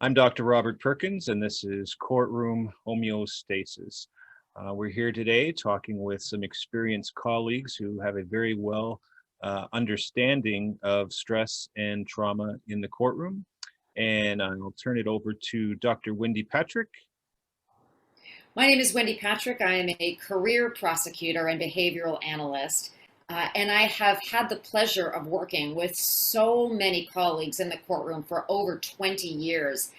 I'm Dr. Robert Perkins, and this is Courtroom Homeostasis. We're here today talking with some experienced colleagues who have a very well understanding of stress and trauma in the courtroom. And I'll turn it over to Dr. Wendy Patrick. My name is Wendy Patrick. I am a career prosecutor and behavioral analyst. And I have had the pleasure of working with so many colleagues in the courtroom for over 20 years.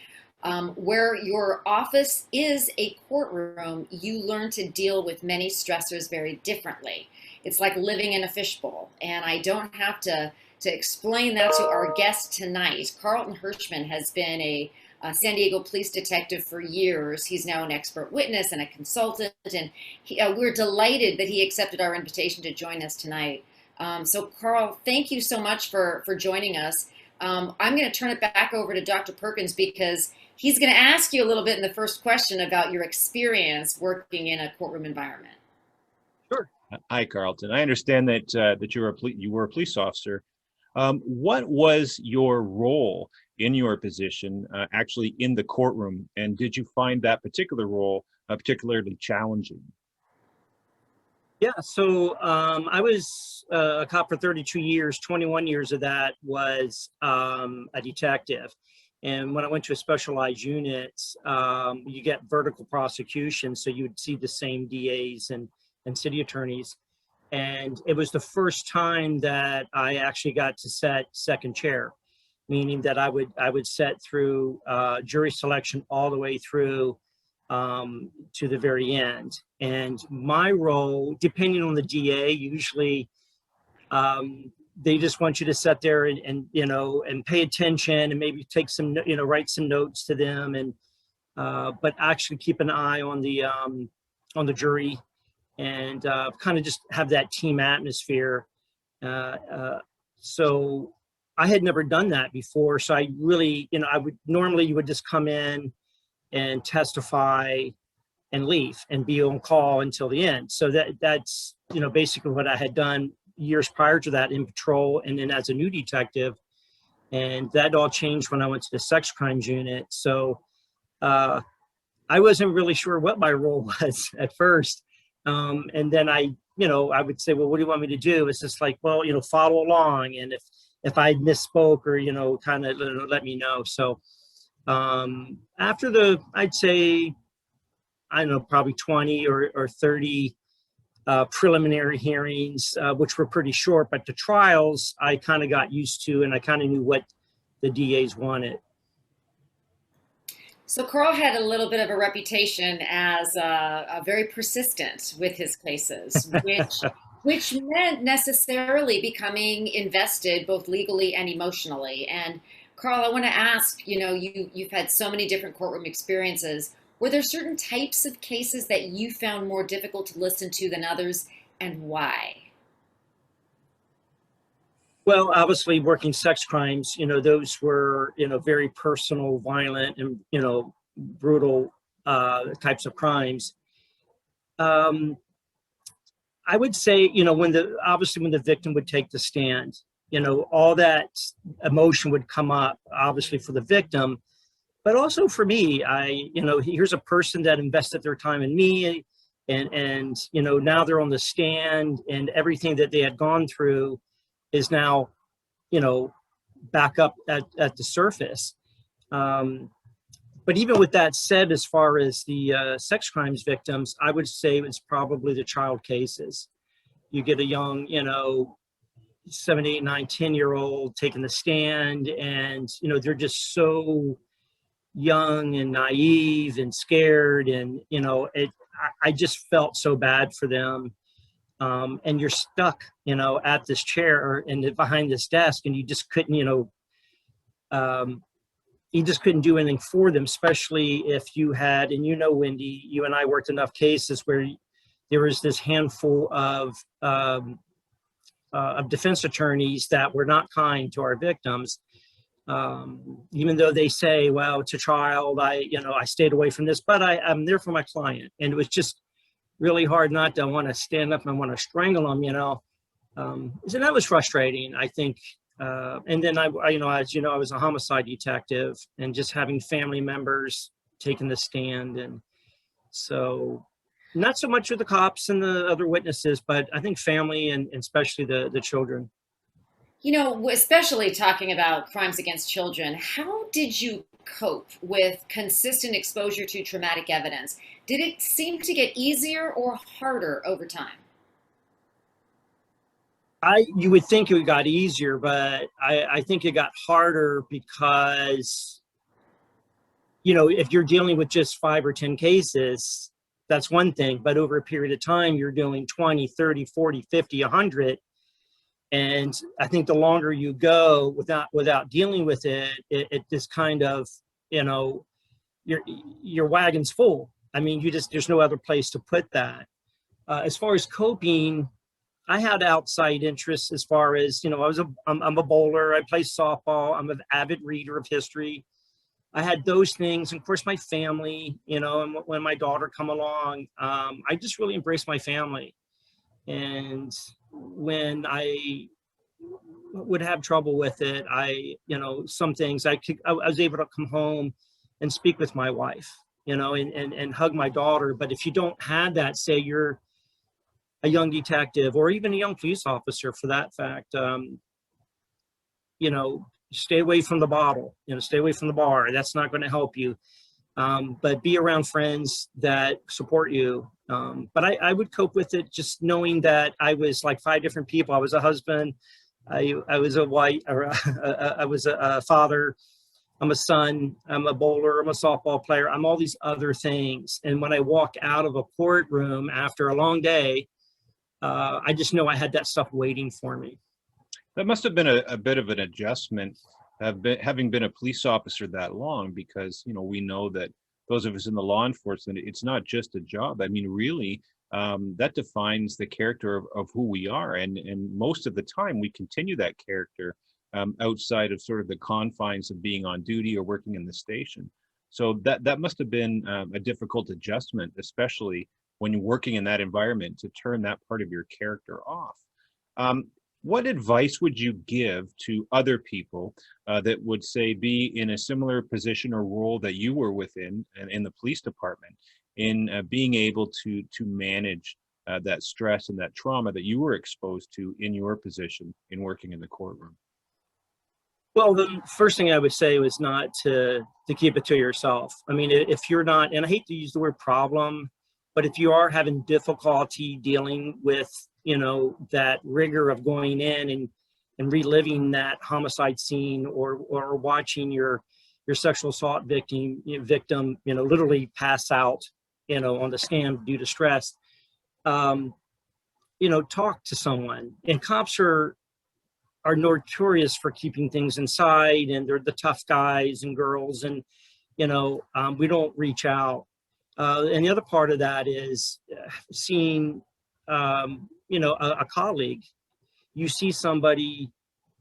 Where your office is a courtroom, you learn to deal with many stressors very differently. It's like living in a fishbowl. And I don't have to explain that to our guest tonight. Carlton Hershman has been a San Diego police detective for years. He's now an expert witness and a consultant, and we're delighted that he accepted our invitation to join us tonight. So Carl, thank you so much for joining us. I'm going to turn it back over to Dr. Perkins because he's going to ask you a little bit in the first question about your experience working in a courtroom environment. Sure. Hi, Carlton. I understand that you were a police officer. What was your role in your position actually in the courtroom, and did you find that particular role particularly challenging? Yeah, so I was a cop for 32 years. 21 years of that was a detective. And when I went to a specialized unit, you get vertical prosecution, so you would see the same DAs and city attorneys. And it was the first time that I actually got to set second chair, meaning that I would set through jury selection all the way through to the very end. And my role, depending on the DA, usually they just want you to sit there and pay attention and maybe take some, write some notes to them, and but actually keep an eye on the jury and kind of just have that team atmosphere. So I had never done that before. So I really, you would just come in and testify and leave and be on call until the end. So that's, basically what I had done years prior to that in patrol and then as a new detective. And that all changed when I went to the sex crimes unit. So I wasn't really sure what my role was at first. And then I would say, well, what do you want me to do? It's just like, well, follow along. And if I misspoke or, kind of let me know. So after I'd say, I don't know, probably 20 or 30 preliminary hearings, which were pretty short, but the trials I kind of got used to, and I kind of knew what the DAs wanted. So Carl had a little bit of a reputation as very persistent with his cases, which meant necessarily becoming invested both legally and emotionally. And Carl, I want to ask, you've had so many different courtroom experiences. Were there certain types of cases that you found more difficult to listen to than others, and why? Well, obviously working sex crimes, those were, very personal, violent, and, brutal types of crimes. I would say, when the victim would take the stand, all that emotion would come up, obviously for the victim, but also for me. Here's a person that invested their time in me, and now they're on the stand, and everything that they had gone through is now, back up at the surface. But even with that said, as far as the sex crimes victims, I would say it's probably the child cases. You get a young, 7, 8, 9, 10-year-old taking the stand, and, they're just so young and naive and scared. And, I just felt so bad for them. And you're stuck, at this chair and behind this desk, and you just couldn't, do anything for them, especially if you had, and Wendy, you and I worked enough cases where there was this handful of defense attorneys that were not kind to our victims. Even though they say, well, it's a trial, I stayed away from this, but I'm there for my client. And it was just really hard not to want to stand up and want to strangle them, So that was frustrating. I think And then you know, as you know, I was a homicide detective, and just having family members taking the stand. And so not so much with the cops and the other witnesses, but I think family, and especially the children. You know, especially talking about crimes against children, how did you cope with consistent exposure to traumatic evidence? Did it seem to get easier or harder over time? You would think it got easier, but I think it got harder because, you know, if you're dealing with just 5 or 10 cases, that's one thing. But over a period of time, you're doing 20, 30, 40, 50, 100. And I think the longer you go without dealing with it, it just kind of, you know, your wagon's full. I mean, there's no other place to put that. As far as coping, I had outside interests as far as, you know, I'm a bowler, I play softball, I'm an avid reader of history. I had those things, and of course my family, you know, and when my daughter come along, I just really embraced my family. And when I would have trouble with it, you know, some things I was able to come home and speak with my wife, you know, and hug my daughter. But if you don't have that, say you're a young detective or even a young police officer for that fact, you know, stay away from the bottle, you know, stay away from the bar. That's not going to help you. But be around friends that support you. But I would cope with it just knowing that I was like 5 different people. I was a husband, I was a wife, or I was a father, I'm a son, I'm a bowler, I'm a softball player, I'm all these other things. And when I walk out of a courtroom after a long day, I just know I had that stuff waiting for me. That must have been a bit of an adjustment, having been a police officer that long, because, you know, we know that those of us in the law enforcement, it's not just a job. I mean, really, that defines the character of who we are. And most of the time we continue that character outside of sort of the confines of being on duty or working in the station. So that must have been a difficult adjustment, especially when you're working in that environment, to turn that part of your character off. What advice would you give to other people that would, say, be in a similar position or role that you were within in the police department, in being able to manage that stress and that trauma that you were exposed to in your position in working in the courtroom? Well, the first thing I would say was not to keep it to yourself. I mean, if you're not, and I hate to use the word problem, but if you are having difficulty dealing with, you know, that rigor of going in and reliving that homicide scene, or watching your sexual assault victim, you know, literally pass out, you know, on the stand due to stress, you know, talk to someone. And cops are notorious for keeping things inside, and they're the tough guys and girls, and, you know, we don't reach out. And the other part of that is seeing, you know, a colleague. You see somebody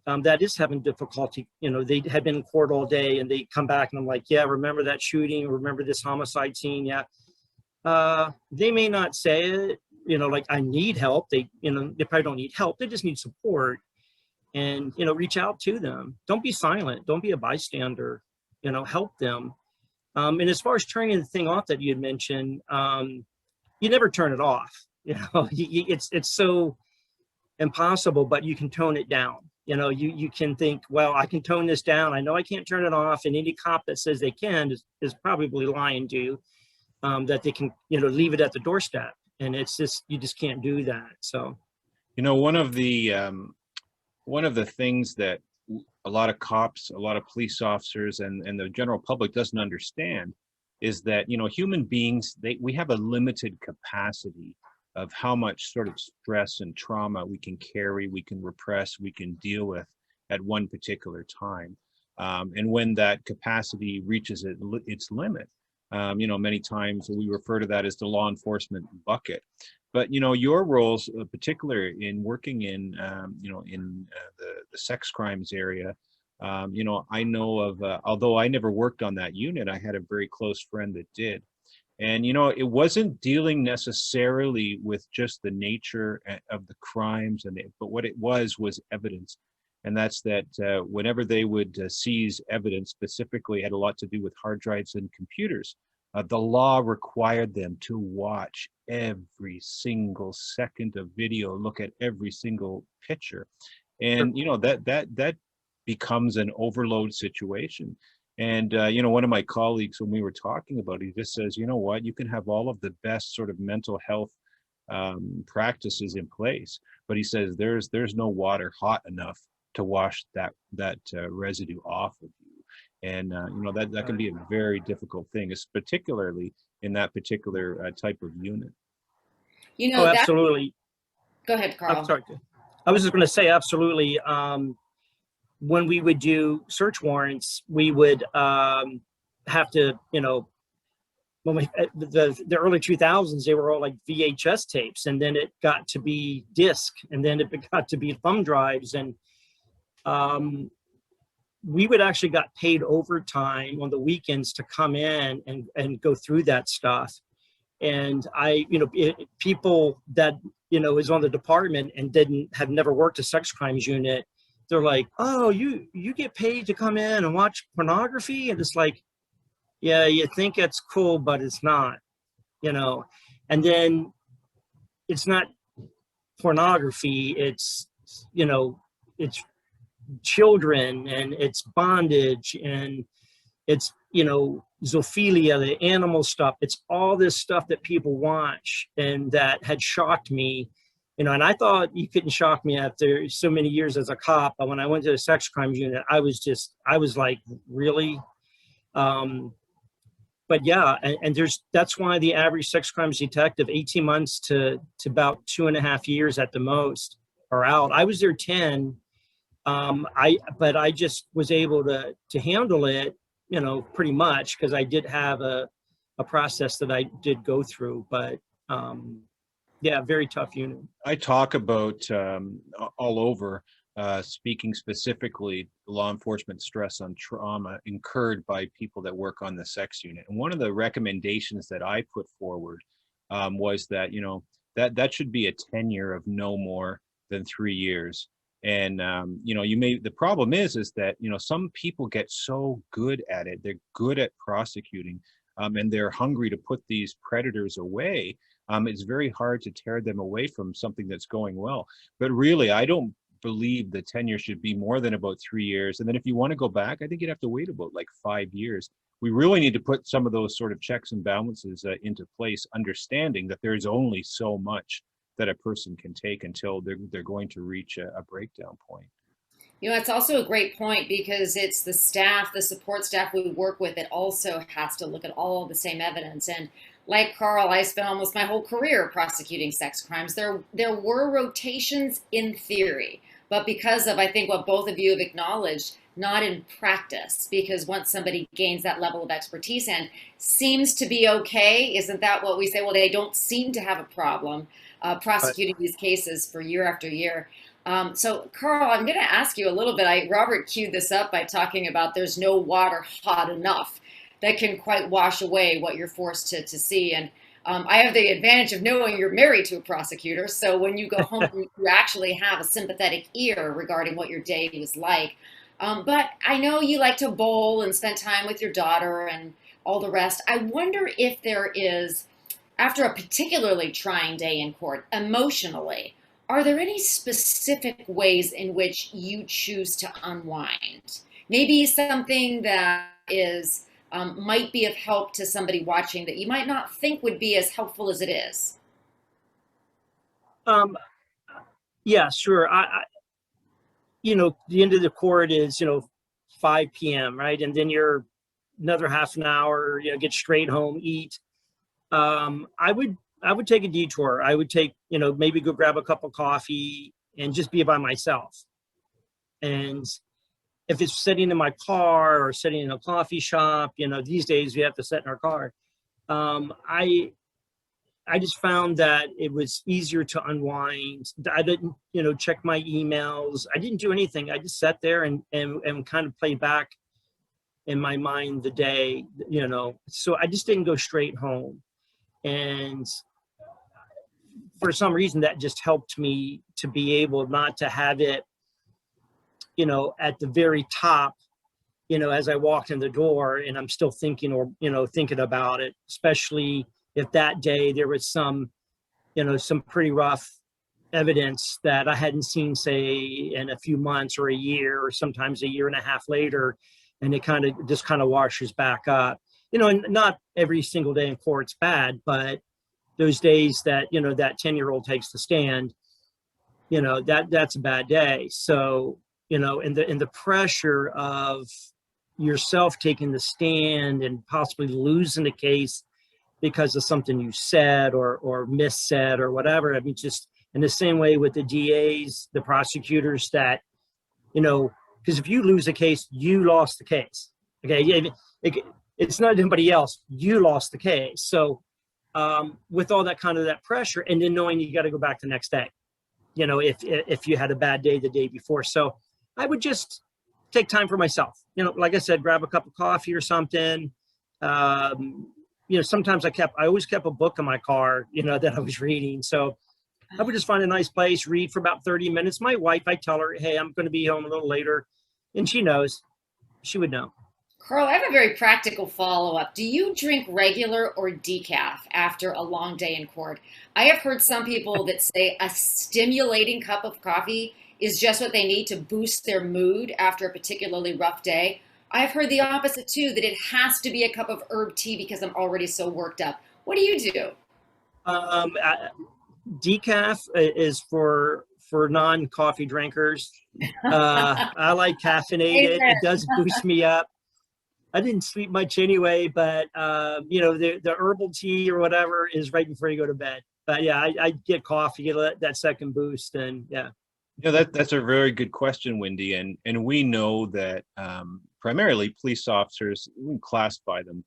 that is having difficulty, you know, they had been in court all day and they come back and I'm like, yeah, remember that shooting? Remember this homicide scene? Yeah. They may not say it, you know, like, I need help. They, you know, they probably don't need help. They just need support. And, you know, reach out to them. Don't be silent. Don't be a bystander, you know, help them. And as far as turning the thing off that you had mentioned, you never turn it off. You know, it's so impossible, but you can tone it down. You know, you can think, well, I can tone this down. I know I can't turn it off. And any cop that says they can is probably lying to you, that they can, you know, leave it at the doorstep. And it's just, you just can't do that. So, You know, one of the things that a lot of cops, a lot of police officers, and the general public doesn't understand is that, you know, human beings, we have a limited capacity of how much sort of stress and trauma we can carry, we can repress, we can deal with at one particular time. And when that capacity reaches its limit, you know, many times we refer to that as the law enforcement bucket. But, you know, your roles, particularly in working in, you know, in the sex crimes area, you know, I know of, although I never worked on that unit, I had a very close friend that did. And, you know, it wasn't dealing necessarily with just the nature of the crimes, but what it was evidence. And that's that whenever they would seize evidence, specifically had a lot to do with hard drives and computers, the law required them to watch every single second of video, look at every single picture. And, you know, that becomes an overload situation. And, you know, one of my colleagues, when we were talking about it, he just says, you know what, you can have all of the best sort of mental health practices in place, but he says there's no water hot enough to wash that residue off of you. And you know, that can be a very difficult thing, particularly in that particular type of unit. You know, Oh, that, absolutely. go ahead, I'm Carl. sorry. I was just going to say, absolutely. When we would do search warrants, we would have to, you know, when we, the early 2000s, they were all like VHS tapes, and then it got to be disc, and then it got to be thumb drives. And we would actually got paid overtime on the weekends to come in and go through that stuff. And I, you know, people that, you know, is on the department and have never worked a sex crimes unit, they're like, oh, you get paid to come in and watch pornography? And it's like, yeah, you think it's cool, but it's not, you know. And then it's not pornography, it's, you know, it's children, and it's bondage, and it's, you know, zoophilia, the animal stuff. It's all this stuff that people watch, and that had shocked me, you know. And I thought you couldn't shock me after so many years as a cop, but when I went to the sex crimes unit, I was like, really? But yeah, and that's why the average sex crimes detective, 18 months to about 2.5 years at the most, are out. I was there 10. But I just was able to handle it, you know, pretty much, because I did have a process that I did go through. But yeah, very tough unit. I talk about all over, speaking specifically law enforcement stress on trauma incurred by people that work on the sex unit. And one of the recommendations that I put forward was that, you know, that should be a tenure of no more than 3 years. And you know, the problem is that, you know, some people get so good at it, they're good at prosecuting, and they're hungry to put these predators away. It's very hard to tear them away from something that's going well. But really, I don't believe the tenure should be more than about 3 years. And then if you want to go back, I think you'd have to wait about like 5 years. We really need to put some of those sort of checks and balances into place, understanding that there's only so much that a person can take until they're going to reach a breakdown point. You know, it's also a great point, because it's the staff, the support staff we work with, that also has to look at all of the same evidence. And like Carl, I spent almost my whole career prosecuting sex crimes. There were rotations in theory, but because of, I think, what both of you have acknowledged, not in practice, because once somebody gains that level of expertise and seems to be okay, isn't that what we say? Well, they don't seem to have a problem prosecuting these cases for year after year. So Carl, I'm going to ask you a little bit. Robert queued this up by talking about there's no water hot enough that can quite wash away what you're forced to see. And I have the advantage of knowing you're married to a prosecutor. So when you go home, you actually have a sympathetic ear regarding what your day was like. But I know you like to bowl and spend time with your daughter and all the rest. I wonder if there is, after a particularly trying day in court, emotionally, are there any specific ways in which you choose to unwind? Maybe something that is might be of help to somebody watching that you might not think would be as helpful as it is. Yeah, sure. I you know, the end of the court is, you know, 5 p.m., right? And then you're another half an hour, you know, get straight home, eat. I would take a detour. I would take, you know, maybe go grab a cup of coffee and just be by myself. And if it's sitting in my car or sitting in a coffee shop, you know, these days we have to sit in our car. I just found that it was easier to unwind. I didn't, you know, check my emails. I didn't do anything. I just sat there and kind of played back in my mind the day, you know. So I just didn't go straight home. And for some reason, that just helped me to be able not to have it, you know, at the very top, you know, as I walked in the door, and I'm still thinking, or, you know, thinking about it, especially if that day there was some, you know, some pretty rough evidence that I hadn't seen, say, in a few months or a year, or sometimes a year and a half later, and it kind of just kind of washes back up. You know, and not every single day in court's bad, but those days that, you know, that 10-year-old takes the stand, you know, that's a bad day. So, you know, in the pressure of yourself taking the stand and possibly losing the case because of something you said or missaid or whatever. I mean, just in the same way with the DAs, the prosecutors, that, you know, because if you lose a case, you lost the case. Okay, it's not anybody else. You lost the case. So with all that kind of that pressure, and then knowing you got to go back the next day, you know, if you had a bad day the day before. So I would just take time for myself. You know, like I said, grab a cup of coffee or something. You know, sometimes I always kept a book in my car, you know, that I was reading. So I would just find a nice place, read for about 30 minutes. My wife, I tell her, hey, I'm going to be home a little later. And she knows. She would know. Carl, I have a very practical follow-up. Do you drink regular or decaf after a long day in court? I have heard some people that say a stimulating cup of coffee is just what they need to boost their mood after a particularly rough day. I've heard the opposite too, that it has to be a cup of herb tea because I'm already so worked up. What do you do? Decaf is for non-coffee drinkers. I like caffeinated. It does boost me up. I didn't sleep much anyway, but you know, the herbal tea or whatever is right before you go to bed. But yeah, I get coffee, get that second boost, and yeah. You know, that's a very good question, Wendy, and we know that primarily police officers, we can classify them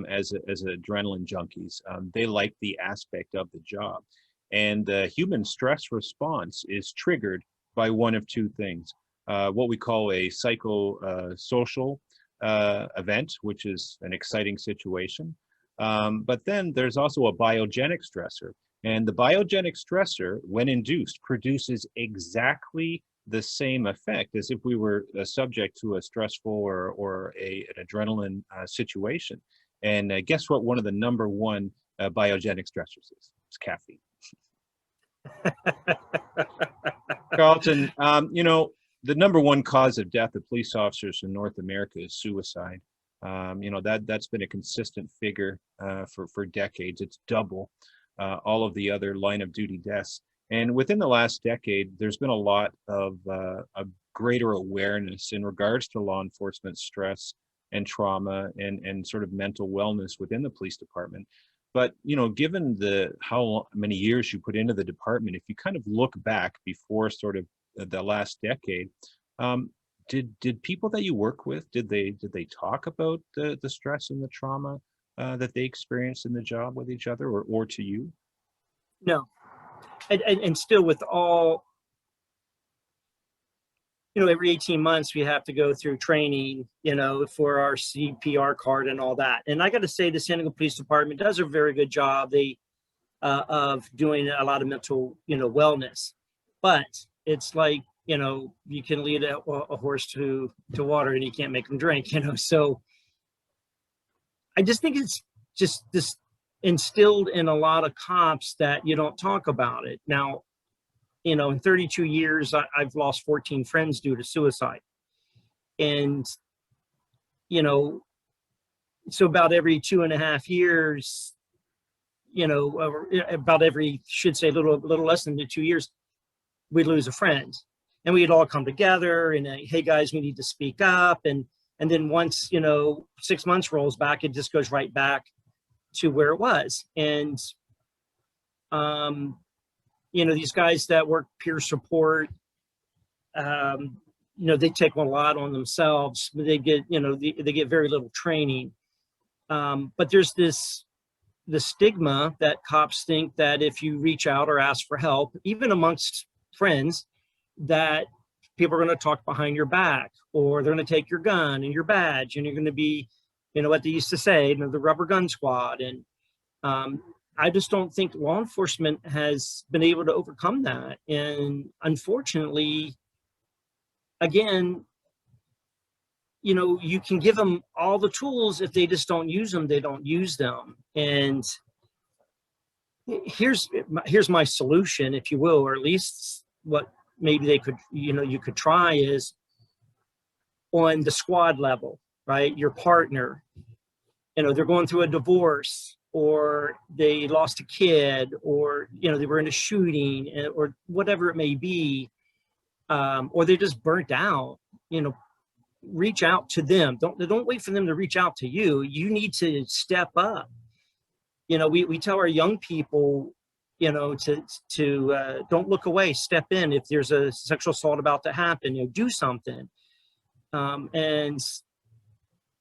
as adrenaline junkies. They like the aspect of the job, and the human stress response is triggered by one of two things: what we call a psychosocial event, which is an exciting situation, but then there's also a biogenic stressor. And the biogenic stressor, when induced, produces exactly the same effect as if we were subject to a stressful or an adrenaline situation. And guess what? One of the number one biogenic stressors is? It's caffeine. Carlton, you know, the number one cause of death of police officers in North America is suicide. You know, that's been a consistent figure for decades. It's double all of the other line of duty deaths. And within the last decade, there's been a lot of a greater awareness in regards to law enforcement stress and trauma and sort of mental wellness within the police department. But, you know, given how many years you put into the department, if you kind of look back before sort of the last decade, did people that you work with, did they talk about the stress and the trauma that they experienced in the job with each other or to you? No. And still, with all, you know, every 18 months we have to go through training, you know, for our CPR card and all that. And I got to say, the San Diego Police Department does a very good job of doing a lot of mental, you know, wellness. But it's like, you know, you can lead a horse to water and you can't make them drink, you know. So I just think it's just this instilled in a lot of cops that you don't talk about it. Now, you know, in 32 years, I've lost 14 friends due to suicide. And, you know, so about every 2.5 years, you know, about every, should say a little less than 2 years, we'd lose a friend. And we'd all come together and, hey guys, we need to speak up. And then once, you know, 6 months rolls back, it just goes right back to where it was. And, you know, these guys that work peer support, you know, they take a lot on themselves, but they get, you know, they get very little training. But there's the stigma that cops think that if you reach out or ask for help, even amongst friends, that people are going to talk behind your back, or they're going to take your gun and your badge, and you're going to be, you know, what they used to say, you know, the rubber gun squad. And I just don't think law enforcement has been able to overcome that. And unfortunately, again, you know, you can give them all the tools. If they just don't use them, they don't use them. And here's my solution, if you will, or at least what maybe they could, you know, you could try is on the squad level, right? Your partner, you know, they're going through a divorce, or they lost a kid, or, you know, they were in a shooting, or whatever it may be, or they're just burnt out, you know, reach out to them. Don't wait for them to reach out to you. You need to step up. You know, we tell our young people, you know, to don't look away, step in. If there's a sexual assault about to happen, you know, do something. And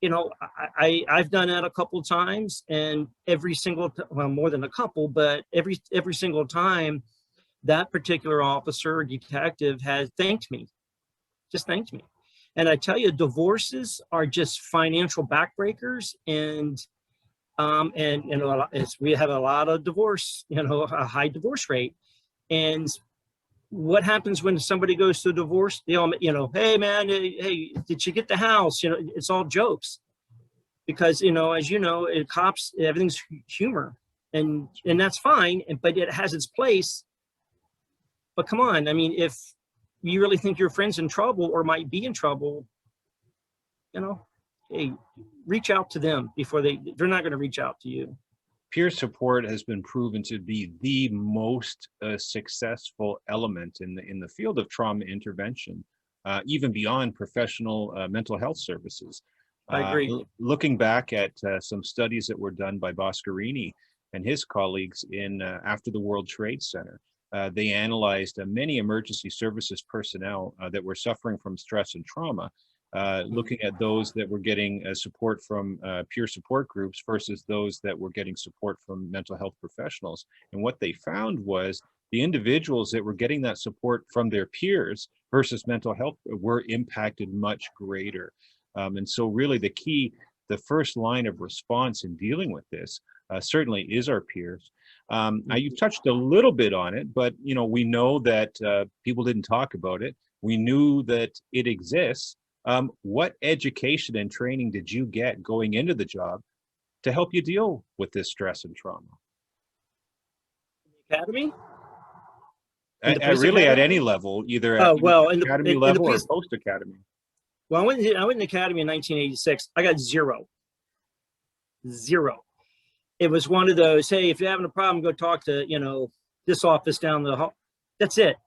you know, I've done that a couple of times, and every single, well, more than a couple, but every single time that particular officer or detective has thanked me, just thanked me. And I tell you, divorces are just financial backbreakers, and you know, we have a lot of divorce, you know, a high divorce rate. And what happens when somebody goes to a divorce? They all, you know, hey man, hey, did you get the house? You know, it's all jokes, because, you know, as you know, cops, everything's humor, and that's fine, but it has its place. But come on, I mean, if you really think your friend's in trouble or might be in trouble, you know, hey, reach out to them before they're not going to reach out to you. Peer support has been proven to be the most successful element in the field of trauma intervention, even beyond professional mental health services. I agree. Looking back at some studies that were done by Boscarini and his colleagues in after the World Trade Center, they analyzed many emergency services personnel that were suffering from stress and trauma, looking at those that were getting support from peer support groups versus those that were getting support from mental health professionals. And what they found was the individuals that were getting that support from their peers versus mental health were impacted much greater. And so really the first line of response in dealing with this certainly is our peers. Now you've touched a little bit on it, but you know, we know that people didn't talk about it. We knew that it exists. What education and training did you get going into the job to help you deal with this stress and trauma? Academy? Really at any level, either at academy level or post-academy. Well, I went in academy in 1986. I got zero. It was one of those, hey, if you're having a problem, go talk to, you know, this office down the hall. That's it.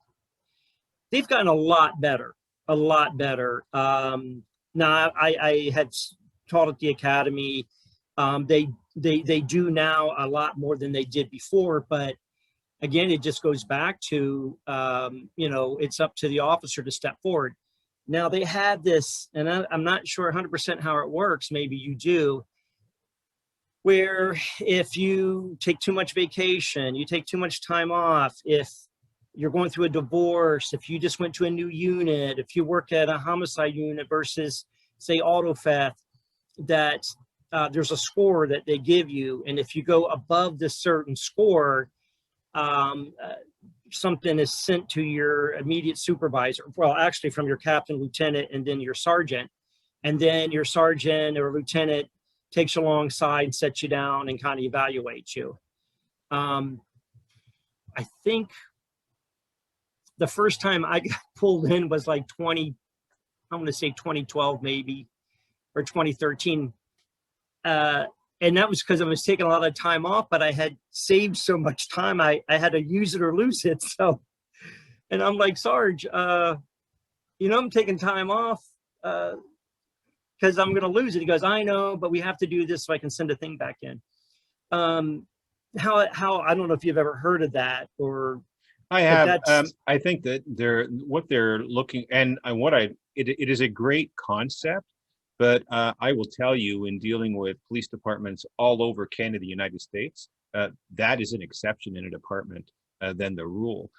They've gotten a lot better. Now I had taught at the academy. They do now a lot more than they did before, but again, it just goes back to, you know, it's up to the officer to step forward. Now they had this, and I'm not sure 100% how it works, maybe you do, where if you take too much vacation, you take too much time off, if you're going through a divorce, if you just went to a new unit, if you work at a homicide unit versus, say, auto theft, that there's a score that they give you. And if you go above this certain score, something is sent to your immediate supervisor. Well, actually from your captain, lieutenant, and then your sergeant. And then your sergeant or lieutenant takes you alongside, sets you down, and kind of evaluates you. I think the first time I got pulled in was like I'm going to say 2012 maybe, or 2013. And that was because I was taking a lot of time off, but I had saved so much time, I had to use it or lose it. So, and I'm like, Sarge, you know, I'm taking time off because I'm going to lose it. He goes, I know, but we have to do this so I can send a thing back in. How I don't know if you've ever heard of that, or I have. I think that what they're looking, and it is a great concept. But I will tell you, in dealing with police departments all over Canada, United States, that is an exception in a department than the rule.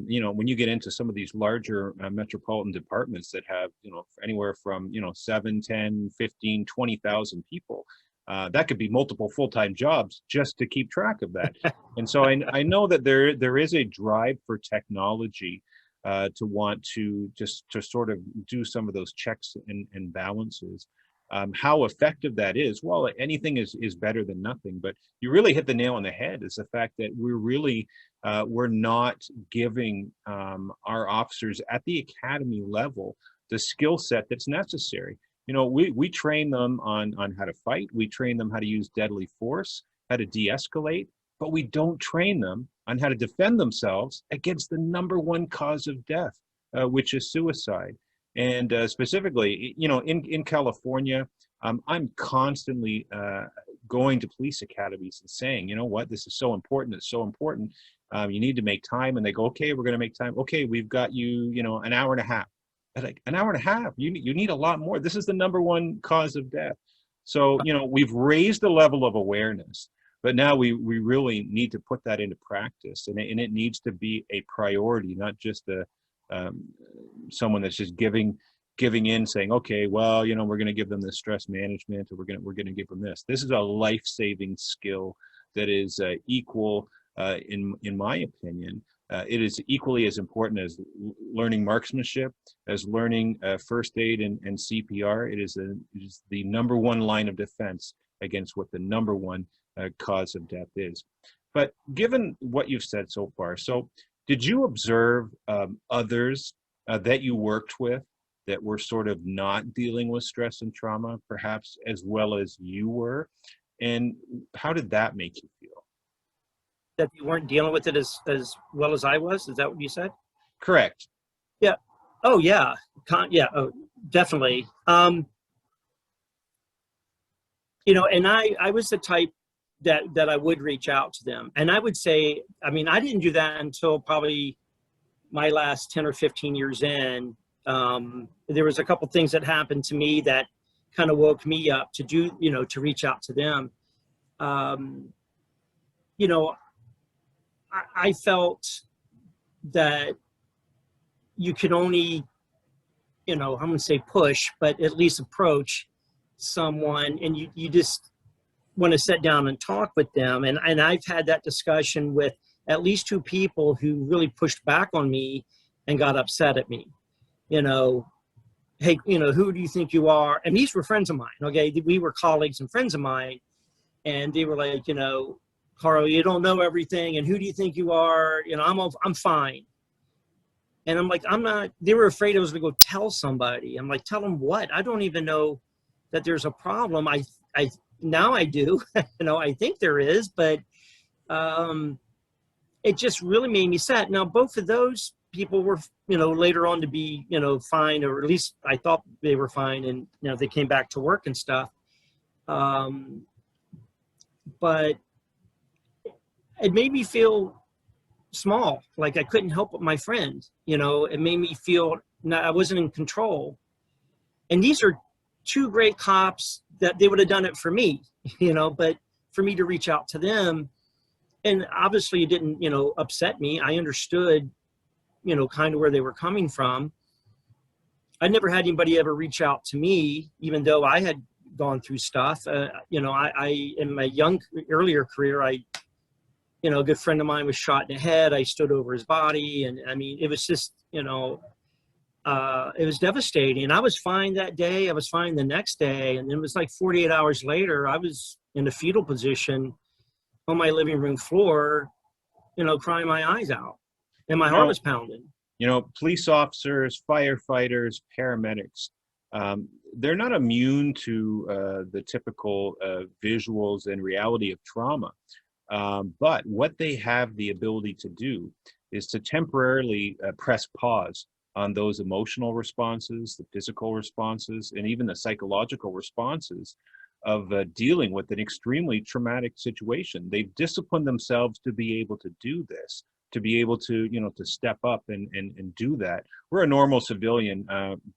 You know, when you get into some of these larger metropolitan departments that have, you know, anywhere from, you know, 7, 10, 15, 20,000 people, that could be multiple full-time jobs just to keep track of that. And so I know that there is a drive for technology to want to just to sort of do some of those checks and balances. How effective that is, well, anything is better than nothing, but you really hit the nail on the head, is the fact that we're not giving our officers at the academy level the skill set that's necessary. You know, we train them on how to fight, we train them how to use deadly force, how to de-escalate, but we don't train them on how to defend themselves against the #1 cause of death, which is suicide. And specifically, you know, in California, I'm constantly going to police academies and saying, you know what, this is so important, it's so important. You need to make time. And they go, okay, we're going to make time. Okay, we've got you, you know, an hour and a half. I'm like, an hour and a half? You need a lot more. This is the #1 cause of death. So, you know, we've raised the level of awareness, but now we really need to put that into practice, and it needs to be a priority, not just someone that's just giving in, saying, okay, well, you know, we're going to give them this stress management, or we're going to give them this. This is a life-saving skill that is equal, in my opinion. It is equally as important as learning marksmanship, as learning first aid and CPR. It is the #1 line of defense against what the #1 cause of death is. But given what you've said so far, so did you observe others that you worked with that were sort of not dealing with stress and trauma, perhaps as well as you were? And how did that make you feel? That you weren't dealing with it as well as I was? Is that what you said? Correct. Yeah. Oh, yeah. Yeah. Oh, definitely. You know, and I was the type that I would reach out to them. And I would say, I mean, I didn't do that until probably my last 10 or 15 years in. There was a couple things that happened to me that kind of woke me up to do, you know, to reach out to them. You know, I felt that you could only, you know, I'm going to say push, but at least approach someone, and you just want to sit down and talk with them. And I've had that discussion with at least 2 people who really pushed back on me and got upset at me. You know, hey, you know, who do you think you are? And these were friends of mine. Okay. We were colleagues and friends of mine. And they were like, you know, Carl, you don't know everything. And who do you think you are? You know, I'm fine. And I'm like, I'm not. They were afraid I was going to go tell somebody. I'm like, tell them what? I don't even know that there's a problem. Now I do. You know, I think there is, but it just really made me sad. Now, both of those people were, you know, later on to be, you know, fine, or at least I thought they were fine, and, you know, they came back to work and stuff. But it made me feel small, like I couldn't help my friend. You know, it made me feel I wasn't in control. And these are 2 great cops that they would have done it for me, you know, but for me to reach out to them, and obviously it didn't, you know, upset me. I understood, you know, kind of where they were coming from. I never had anybody ever reach out to me, even though I had gone through stuff. You know, I in my earlier career, you know, a good friend of mine was shot in the head. I stood over his body, and I mean, it was just, you know, it was devastating. I was fine that day. I was fine the next day. And it was like 48 hours later, I was in a fetal position on my living room floor, you know, crying my eyes out, and my heart was pounding. You know, police officers, firefighters, paramedics, they're not immune to the typical visuals and reality of trauma. But what they have the ability to do is to temporarily press pause on those emotional responses, the physical responses, and even the psychological responses of dealing with an extremely traumatic situation. They've disciplined themselves to be able to do this, to be able to, you know, to step up and do that. Where a normal civilian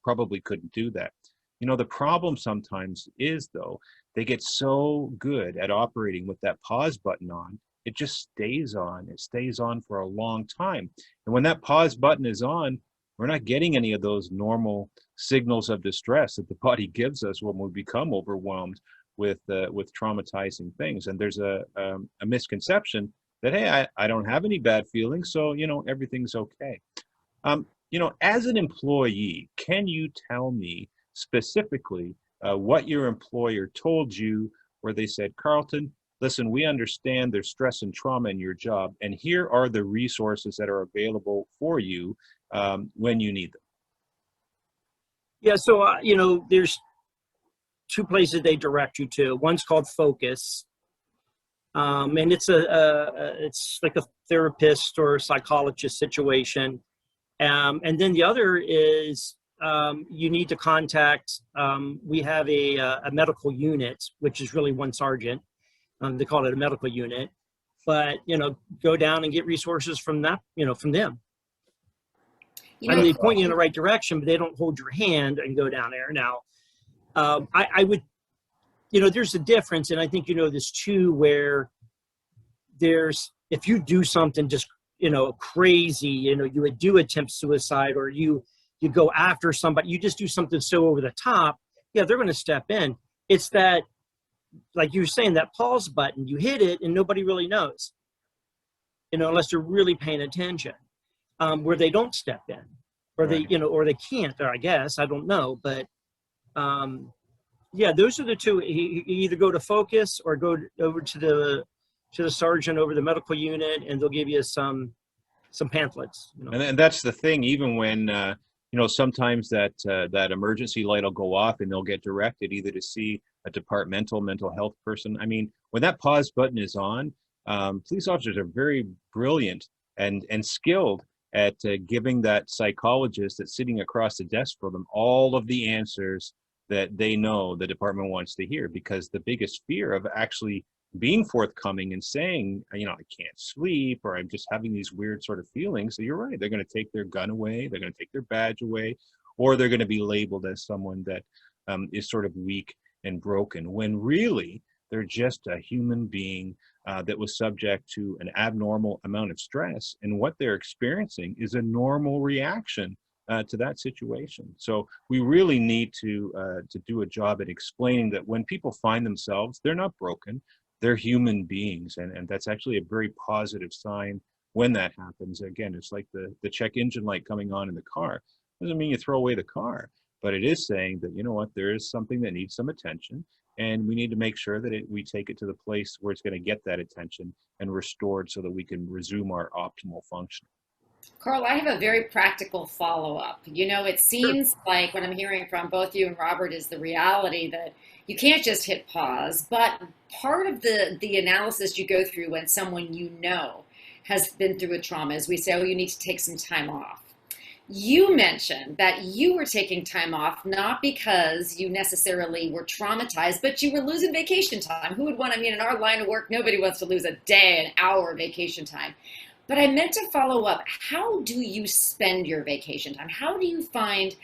probably couldn't do that. You know, the problem sometimes is, though, they get so good at operating with that pause button on, it just stays on. It stays on for a long time. And when that pause button is on, we're not getting any of those normal signals of distress that the body gives us when we become overwhelmed with traumatizing things. And there's a misconception that, hey, I don't have any bad feelings, so, you know, everything's okay. as an employee, can you tell me specifically what your employer told you where they said, Carlton, listen, we understand there's stress and trauma in your job, and here are the resources that are available for you when you need them? Yeah, so, there's two places they direct you to. One's called Focus, and it's it's like a therapist or a psychologist situation. And then the other is you need to contact, we have a medical unit, which is really one sergeant. They call it a medical unit, but, go down and get resources from that, from them. I mean, they point you in the right direction, but they don't hold your hand and go down there. Now, I would, there's a difference, and I think this too, where if you do something just, crazy, you would do attempt suicide, or you go after somebody, you just do something so over the top, yeah, they're going to step in. It's that, like you were saying, that pause button, you hit it and nobody really knows, unless they're really paying attention, where they don't step in, or Right. they, or they can't, or I guess, I don't know, but yeah, those are the two. You either go to Focus or go over to the sergeant over the medical unit, and they'll give you some pamphlets. And that's the thing, even when, sometimes that emergency light will go off and they'll get directed either to see a departmental mental health person. I mean, when that pause button is on, police officers are very brilliant and skilled at giving that psychologist that's sitting across the desk for them all of the answers that they know the department wants to hear, because the biggest fear of actually being forthcoming and saying, I can't sleep, or I'm just having these weird sort of feelings. So you're right, they're going to take their gun away, they're going to take their badge away, or they're going to be labeled as someone that is sort of weak and broken, when really they're just a human being that was subject to an abnormal amount of stress, and what they're experiencing is a normal reaction to that situation. So we really need to do a job at explaining that when people find themselves, they're not broken, they're human beings, and that's actually a very positive sign when that happens. Again, it's like the check engine light coming on in the car. Doesn't mean you throw away the car, but it is saying that, there is something that needs some attention, and we need to make sure that we take it to the place where it's going to get that attention and restored so that we can resume our optimal function. Carl, I have a very practical follow-up. It seems like what I'm hearing from both you and Robert is the reality that you can't just hit pause, but part of the analysis you go through when someone has been through a trauma is we say, oh, you need to take some time off. You mentioned that you were taking time off not because you necessarily were traumatized, but you were losing vacation time. Who would want, in our line of work, nobody wants to lose a day, an hour vacation time. But I meant to follow up. How do you spend your vacation time? How do you find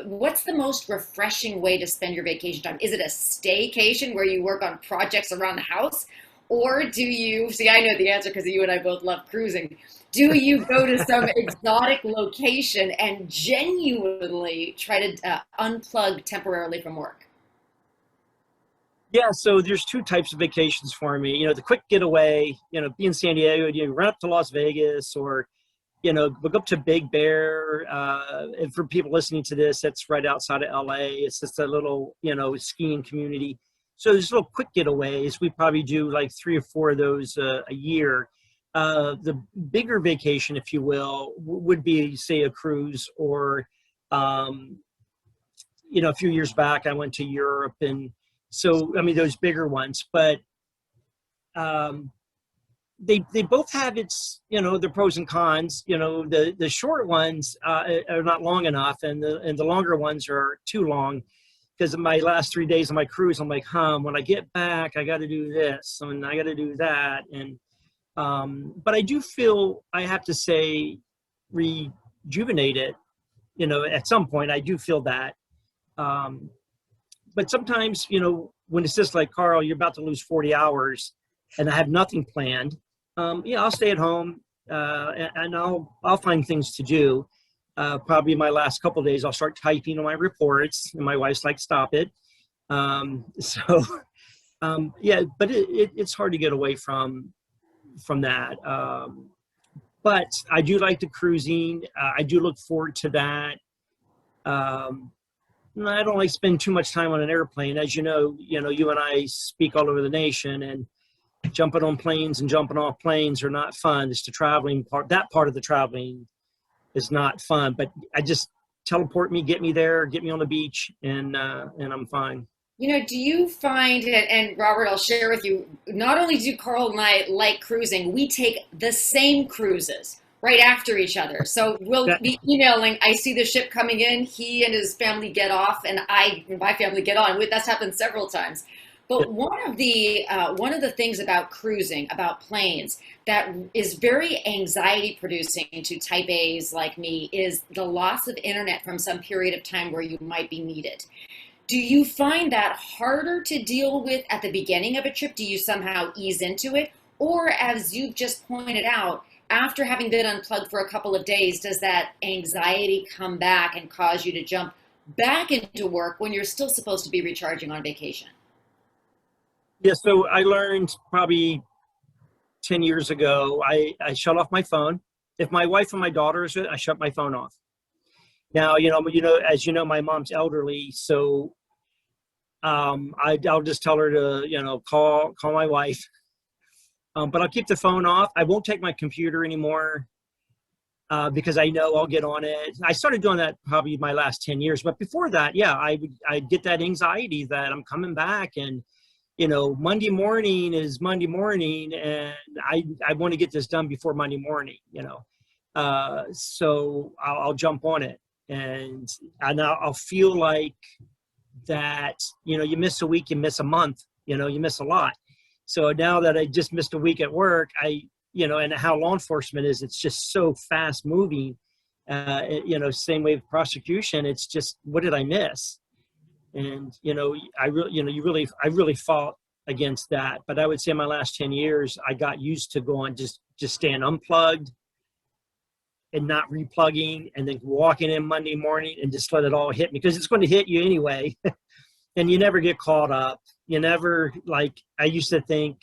what's the most refreshing way to spend your vacation time? Is it a staycation where you work on projects around the house? Or do you, see, I know the answer because you and I both love cruising. Do you go to some exotic location and genuinely try to unplug temporarily from work? Yeah, so there's two types of vacations for me. The quick getaway, be in San Diego, you run up to Las Vegas, or, look up to Big Bear. And for people listening to this, that's right outside of LA. It's just a little, skiing community. So there's little quick getaways. We probably do like 3 or 4 of those a year. The bigger vacation, if you will, would be, say, a cruise, or, a few years back, I went to Europe, and so, those bigger ones, but they both have its, the pros and cons. The short ones are not long enough, and the longer ones are too long. Because my last 3 days of my cruise, I'm like, when I get back, I got to do this, and I got to do that, and but I do feel, I have to say, rejuvenated. At some point, I do feel that. But sometimes, when it's just like, Carl, you're about to lose 40 hours and I have nothing planned, I'll stay at home and I'll find things to do. Probably my last couple of days, I'll start typing on my reports, and my wife's like, stop it. Yeah, but it's hard to get away from that. But I do like the cruising. I do look forward to that. I don't like spend too much time on an airplane. As you know, you and I speak all over the nation, and jumping on planes and jumping off planes are not fun. It's the traveling part. That part of the traveling is not fun. But I just teleport me, get me there, get me on the beach, and I'm fine. Do you find, and Robert, I'll share with you, not only do Carl and I like cruising, we take the same cruises right after each other. So we'll be emailing, I see the ship coming in, he and his family get off, and my family get on. That's happened several times. But one of the things about cruising, about planes, that is very anxiety producing to type A's like me is the loss of internet from some period of time where you might be needed. Do you find that harder to deal with at the beginning of a trip? Do you somehow ease into it? Or as you've just pointed out, after having been unplugged for a couple of days, does that anxiety come back and cause you to jump back into work when you're still supposed to be recharging on vacation? Yeah, so I learned probably 10 years ago, I shut off my phone. If my wife and my daughter is with, I shut my phone off. Now, as you know, my mom's elderly, so I'll just tell her to, call my wife. But I'll keep the phone off. I won't take my computer anymore because I know I'll get on it. I started doing that probably my last 10 years. But before that, yeah, I'd get that anxiety that I'm coming back and, Monday morning is Monday morning and I want to get this done before Monday morning, so I'll jump on it. And I'll feel like that, you miss a week, you miss a month, you miss a lot. So now that I just missed a week at work, and how law enforcement is, it's just so fast moving, same way with prosecution. It's just, what did I miss? And, I really fought against that. But I would say in my last 10 years, I got used to going, just staying unplugged and not replugging, and then walking in Monday morning and just let it all hit me, because it's going to hit you anyway. And you never get caught up. You never, like, I used to think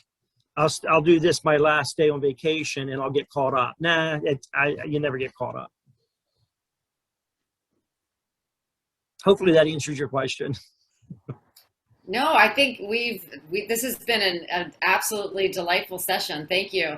I'll do this my last day on vacation and I'll get caught up. Nah, you never get caught up. Hopefully that answers your question. No, I think this has been an absolutely delightful session. Thank you.